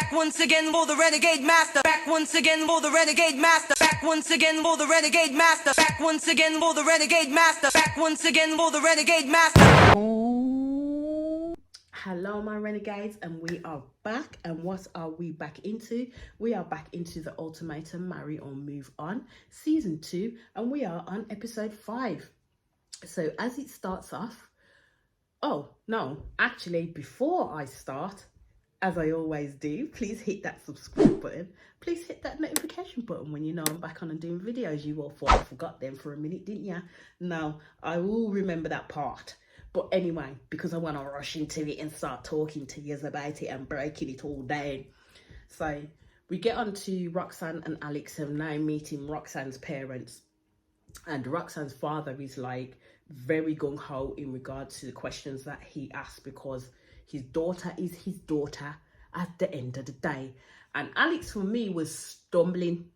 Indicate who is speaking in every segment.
Speaker 1: Back once again for the renegade master. Back once again for the renegade master. Back once again for the renegade master. Back once again for the renegade master. Back once again for the renegade master.
Speaker 2: Hello my renegades, and we are back. And what are we back into? We are back into the Ultimatum, Marry or Move On season 2, and we are on episode 5. So as it starts off, oh no, actually before I start, as I always do, please hit that subscribe button. Please hit that notification button when you know I'm back on and doing videos. You all thought I forgot them for a minute, didn't you? No, I will remember that part. But anyway, because I want to rush into it and start talking to you about it and breaking it all down. So we get on to Roxanne and Alex have now meeting Roxanne's parents. And Roxanne's father is like very gung-ho in regards to the questions that he asked, because his daughter is his daughter at the end of the day. And Alex, for me, was stumbling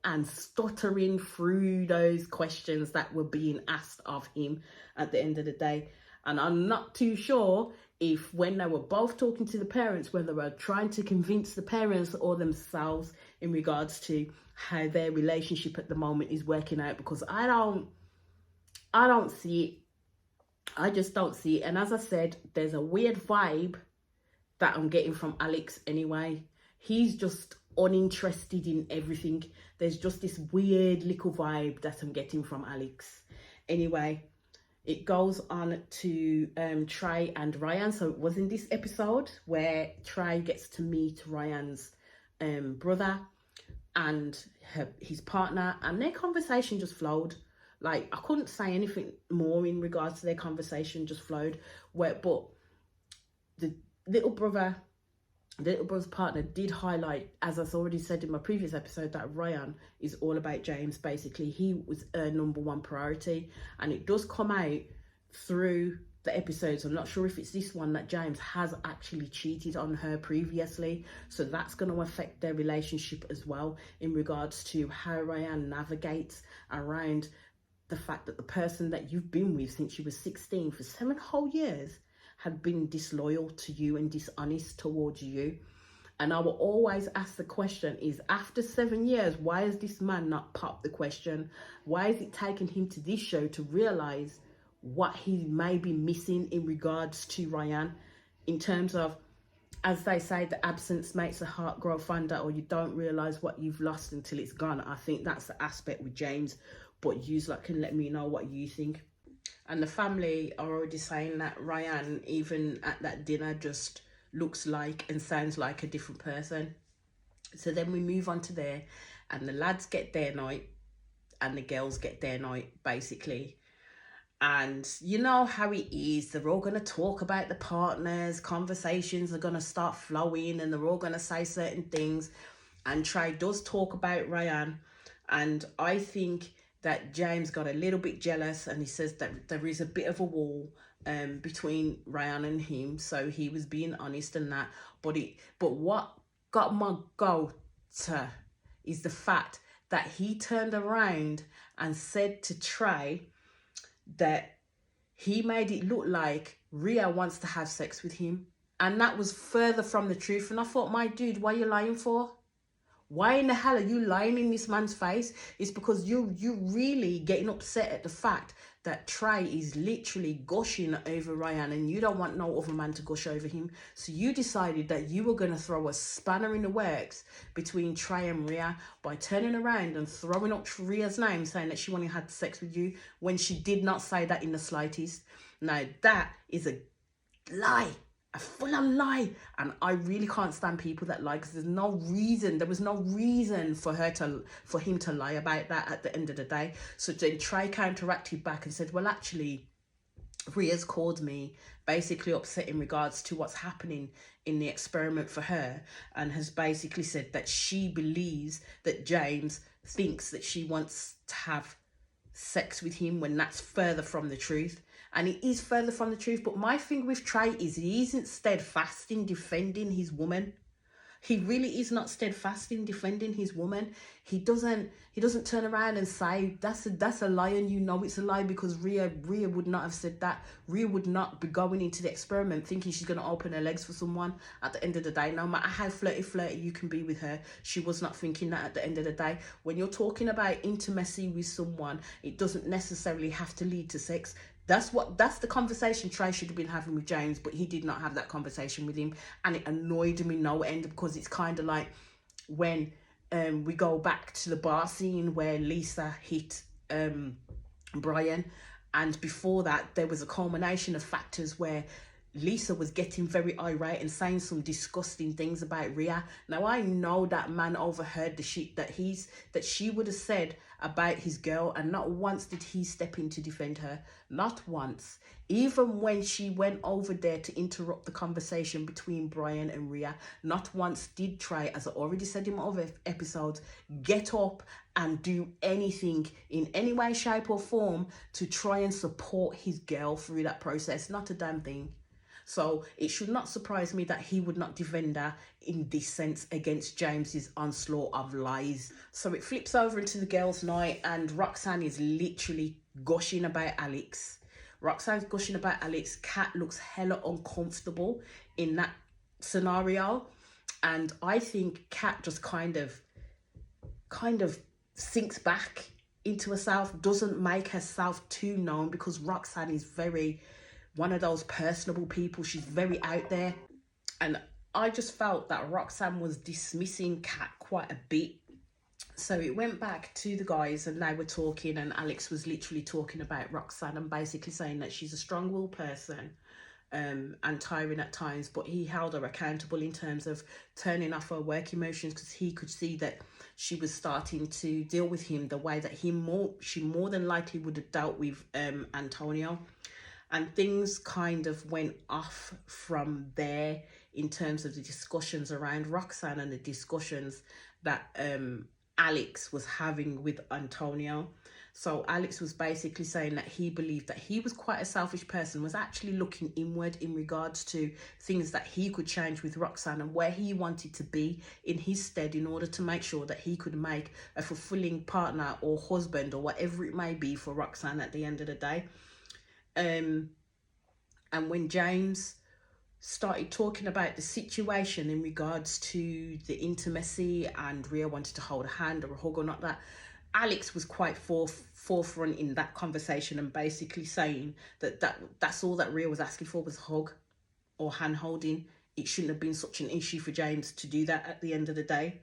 Speaker 2: and stuttering through those questions that were being asked of him at the end of the day. And I'm not too sure if when they were both talking to the parents, whether they were trying to convince the parents or themselves in regards to how their relationship at the moment is working out, because I don't see it. I just don't see it. And as I said, there's a weird vibe that I'm getting from Alex anyway. He's just uninterested in everything. There's just this weird little vibe that I'm getting from Alex. Anyway, it goes on to Trey and Ryan. So it was in this episode where Trey gets to meet Ryan's brother and his partner, and their conversation just flowed. Like, I couldn't say anything more in regards to their conversation, just flowed. But the little brother's partner did highlight, as I've already said in my previous episode, that Ryan is all about James. Basically, he was her number one priority, and it does come out through the episodes. I'm not sure if it's this one that James has actually cheated on her previously, so that's going to affect their relationship as well in regards to how Ryan navigates around the fact that the person that you've been with since you were 16 for 7 whole years had been disloyal to you and dishonest towards you. And I will always ask the question is, after 7 years, why has this man not popped the question? Why is it taking him to this show to realise what he may be missing in regards to Ryan, in terms of, as they say, the absence makes the heart grow fonder, or you don't realise what you've lost until it's gone. I think that's the aspect with James, but you can let me know what you think. And the family are already saying that Ryan, even at that dinner, just looks like and sounds like a different person. So then we move on to there, and the lads get their night and the girls get their night, basically. And you know how it is, they're all going to talk about the partners, conversations are going to start flowing, and they're all going to say certain things. And Trey does talk about Ryan, and I think that James got a little bit jealous, and he says that there is a bit of a wall between Ryan and him, so he was being honest and that. But what got my goat is the fact that he turned around and said to Trey that he made it look like Rhea wants to have sex with him, and that was further from the truth. And I thought, my dude, what are you lying for? Why in the hell are you lying in this man's face? It's because you really getting upset at the fact that Trey is literally gushing over Ryan, and you don't want no other man to gush over him. So you decided that you were going to throw a spanner in the works between Trey and Rhea by turning around and throwing up Rhea's name, saying that she wanted to have sex with you, when she did not say that in the slightest. Now that is a lie. A full-on lie, and I really can't stand people that lie, because there was no reason for him to lie about that at the end of the day. So then Trey counteracted back and said, well, actually, Rhea's called me basically upset in regards to what's happening in the experiment for her, and has basically said that she believes that James thinks that she wants to have sex with him, when that's further from the truth. And it is further from the truth. But my thing with Trey is he isn't steadfast in defending his woman. He really is not steadfast in defending his woman. He doesn't turn around and say that's a lie, and you know it's a lie, because Rhea would not have said that. Rhea would not be going into the experiment thinking she's going to open her legs for someone. At the end of the day, no matter how flirty you can be with her, she was not thinking that. At the end of the day, when you're talking about intimacy with someone, it doesn't necessarily have to lead to sex. That's the conversation Trey should have been having with James, but he did not have that conversation with him, and it annoyed me no end, because it's kind of like when we go back to the bar scene where Lisa hit Brian, and before that there was a culmination of factors where Lisa was getting very irate and saying some disgusting things about Rhea. Now I know that man overheard the shit that she would have said about his girl, and not once did he step in to defend her. Not once. Even when she went over there to interrupt the conversation between Brian and Rhea, not once did Trey, as I already said in other episodes, get up and do anything in any way, shape or form to try and support his girl through that process. Not a damn thing. So it should not surprise me that he would not defend her in this sense against James's onslaught of lies. So it flips over into the girls' night, and Roxanne is literally gushing about Alex. Roxanne's gushing about Alex. Kat looks hella uncomfortable in that scenario. And I think Kat just kind of sinks back into herself, doesn't make herself too known, because Roxanne is very one of those personable people. She's very out there. And I just felt that Roxanne was dismissing Kat quite a bit. So it went back to the guys, and they were talking, and Alex was literally talking about Roxanne and basically saying that she's a strong-willed person and tiring at times, but he held her accountable in terms of turning off her work emotions, because he could see that she was starting to deal with him the way that she more than likely would have dealt with Antonio. And things kind of went off from there in terms of the discussions around Roxanne and the discussions that Alex was having with Antonio. So Alex was basically saying that he believed that he was quite a selfish person, was actually looking inward in regards to things that he could change with Roxanne and where he wanted to be in his stead in order to make sure that he could make a fulfilling partner or husband or whatever it may be for Roxanne at the end of the day. And when James started talking about the situation in regards to the intimacy and Rhea wanted to hold a hand or a hug or not, that Alex was quite forefront in that conversation and basically saying that's all that Rhea was asking for, was a hug or hand holding. It shouldn't have been such an issue for James to do that at the end of the day.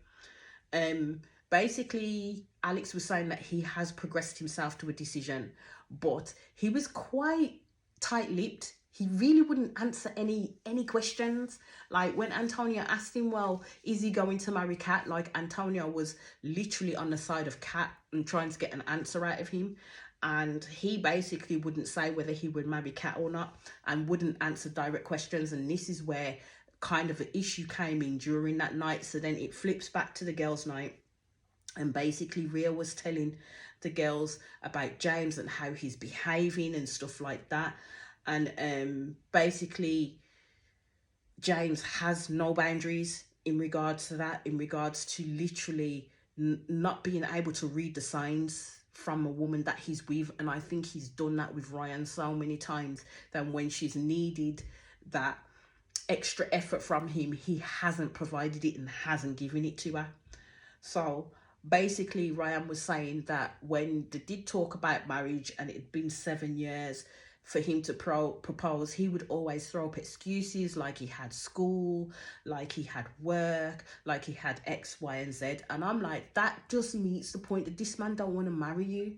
Speaker 2: Basically, Alex was saying that he has progressed himself to a decision, but he was quite tight-lipped. He really wouldn't answer any questions. Like when Antonio asked him, well, is he going to marry Kat? Like Antonio was literally on the side of Kat and trying to get an answer out of him. And he basically wouldn't say whether he would marry Kat or not and wouldn't answer direct questions. And this is where kind of an issue came in during that night. So then it flips back to the girls' night. And basically Rhea was telling the girls about James and how he's behaving and stuff like that. And basically James has no boundaries in regards to that, in regards to literally not being able to read the signs from a woman that he's with. And I think he's done that with Ryan so many times that when she's needed that extra effort from him, he hasn't provided it and hasn't given it to her. So basically Ryan was saying that when they did talk about marriage and it had been 7 years for him to propose, he would always throw up excuses like he had school, like he had work, like he had X, Y, and Z. And I'm like, that just meets the point that this man don't want to marry you.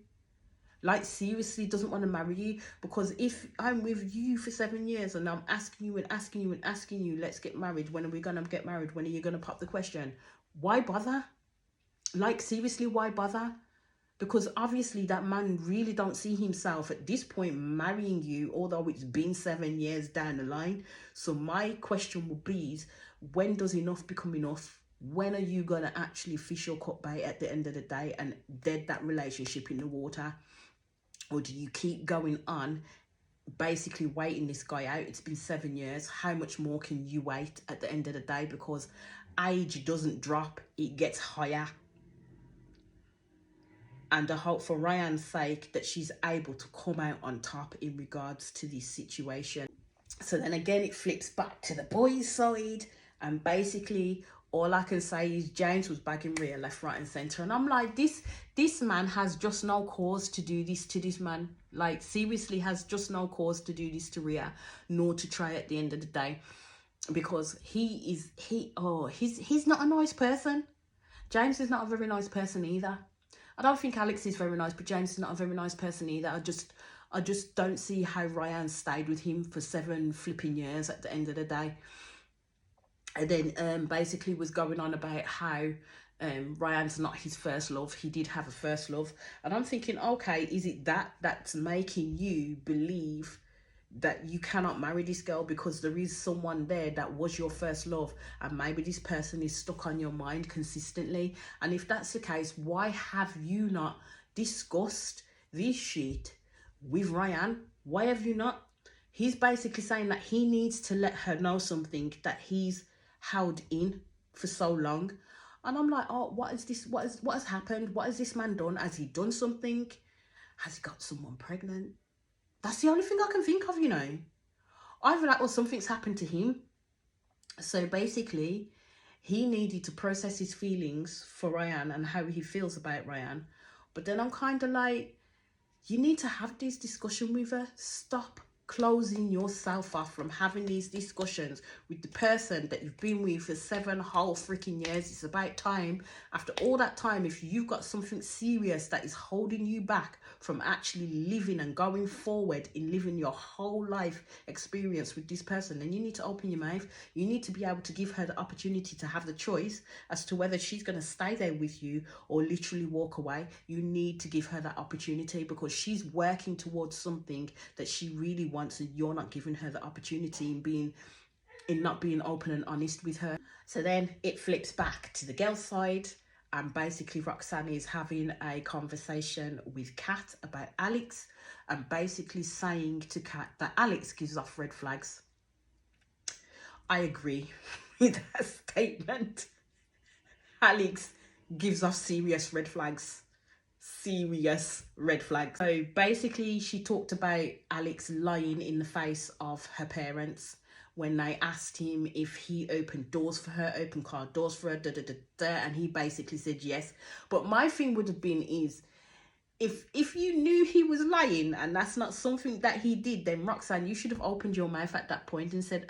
Speaker 2: Like, seriously, doesn't want to marry you. Because if I'm with you for 7 years and I'm asking you and asking you and asking you, let's get married, when are we going to get married? When are you going to pop the question? Why bother? Like, seriously, why bother? Because obviously that man really don't see himself at this point marrying you, although it's been 7 years down the line. So my question would be is, when does enough become enough? When are you going to actually fish your cut bait at the end of the day and dead that relationship in the water? Or do you keep going on basically waiting this guy out. It's been 7 years. How much more can you wait at the end of the day? Because age doesn't drop, it gets higher. And I hope for Ryan's sake that she's able to come out on top in regards to this situation. So then again, it flips back to the boys' side, and basically all I can say is James was bagging Rhea left, right, and centre, and I'm like, this man has just no cause to do this to this man. Like, seriously, has just no cause to do this to Rhea, nor to try at the end of the day, because he's not a nice person. James is not a very nice person either. I don't think Alex is very nice, but James is not a very nice person either. I just don't see how Ryan stayed with him for 7 flipping years at the end of the day. And then basically was going on about how Ryan's not his first love. He did have a first love. And I'm thinking, okay, is it that's making you believe that you cannot marry this girl because there is someone there that was your first love, and maybe this person is stuck on your mind consistently? And if that's the case, why have you not discussed this shit with Ryan? Why have you not? He's basically saying that he needs to let her know something that he's held in for so long. And I'm like, oh, what is this? What has happened? What has this man done? Has he done something? Has he got someone pregnant? That's the only thing I can think of, you know. Either that or something's happened to him. So basically, he needed to process his feelings for Ryan and how he feels about Ryan. But then I'm kind of like, you need to have this discussion with her. Stop closing yourself off from having these discussions with the person that you've been with for 7 whole freaking years. It's about time, after all that time, if you've got something serious that is holding you back from actually living and going forward in living your whole life experience with this person, then you need to open your mouth. You need to be able to give her the opportunity to have the choice as to whether she's going to stay there with you or literally walk away. You need to give her that opportunity, because she's working towards something that she really wants, and you're not giving her the opportunity in not being open and honest with her. So then it flips back to the girl's side, and basically Roxanne is having a conversation with Kat about Alex, and basically saying to Kat that Alex gives off red flags. I agree with that statement. Alex gives off serious red flags. Serious red flags. So basically she talked about Alex lying in the face of her parents when they asked him if he opened doors for her, opened car doors for her, and he basically said yes. But my thing would have been is, if you knew he was lying and that's not something that he did, then Roxanne, you should have opened your mouth at that point and said,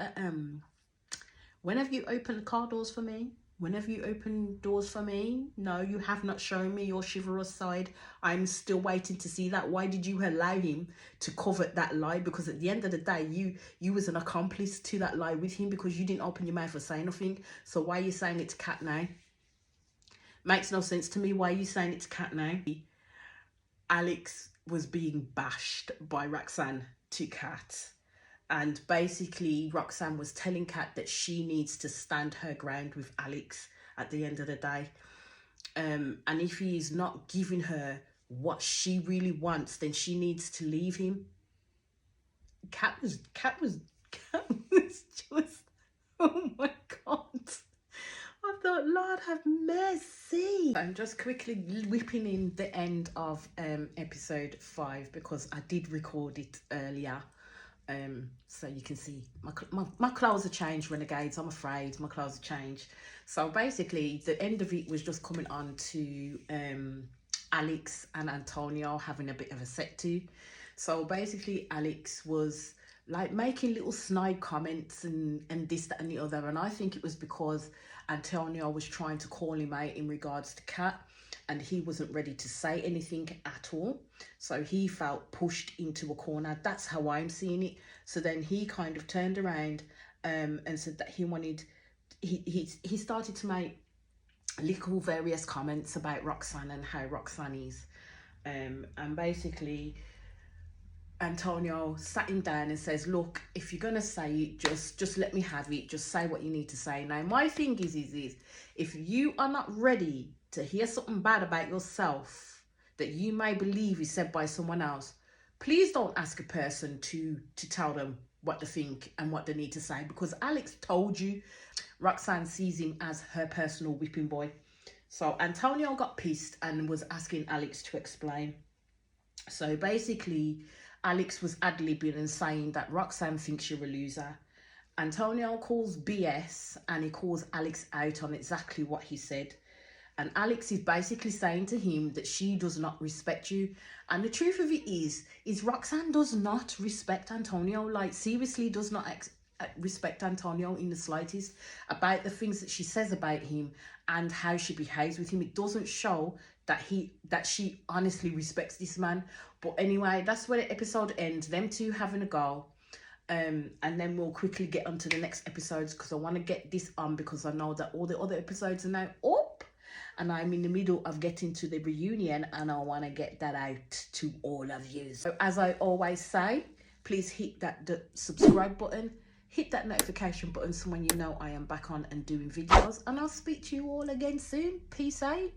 Speaker 2: when have you opened car doors for me? Whenever you open doors for me, no, you have not shown me your chivalrous side. I'm still waiting to see that. Why did you allow him to cover that lie? Because at the end of the day, you was an accomplice to that lie with him, because you didn't open your mouth or say nothing. So why are you saying it to Kat now? Makes no sense to me. Why are you saying it to Kat now? Alex was being bashed by Roxanne to Kat. And basically Roxanne was telling Kat that she needs to stand her ground with Alex at the end of the day. And if he is not giving her what she really wants, then she needs to leave him. Kat was just, oh my God. I thought, Lord have mercy. I'm just quickly whipping in the end of episode 5, because I did record it earlier. So you can see my clothes have changed, renegades. I'm afraid my clothes have changed. So basically the end of it was just coming on to Alex and Antonio having a bit of a set to. So basically Alex was like making little snide comments and this, that and the other, and I think it was because Antonio was trying to call him out in regards to Kat, and he wasn't ready to say anything at all. So he felt pushed into a corner. That's how I'm seeing it. So then he kind of turned around and said that he wanted, he started to make little various comments about Roxanne and how Roxanne is. And basically Antonio sat him down and says, look, if you're gonna say it, just let me have it. Just say what you need to say. Now my thing is if you are not ready to hear something bad about yourself that you may believe is said by someone else, please don't ask a person to tell them what to think and what they need to say, because Alex told you Roxanne sees him as her personal whipping boy. So Antonio got pissed and was asking Alex to explain. So basically, Alex was ad-libbing and saying that Roxanne thinks you're a loser. Antonio calls BS and he calls Alex out on exactly what he said. And Alex is basically saying to him that she does not respect you. And the truth of it is Roxanne does not respect Antonio. Like, seriously does not respect Antonio in the slightest, about the things that she says about him and how she behaves with him. It doesn't show that she honestly respects this man. But anyway, that's where the episode ends, them two having a go. And then we'll quickly get on to the next episodes, because I want to get this on, because I know that all the other episodes are now up and I'm in the middle of getting to the reunion, and I want to get that out to all of you. So as I always say, please hit the subscribe button, hit that notification button, so when you know I am back on and doing videos, and I'll speak to you all again soon. Peace out.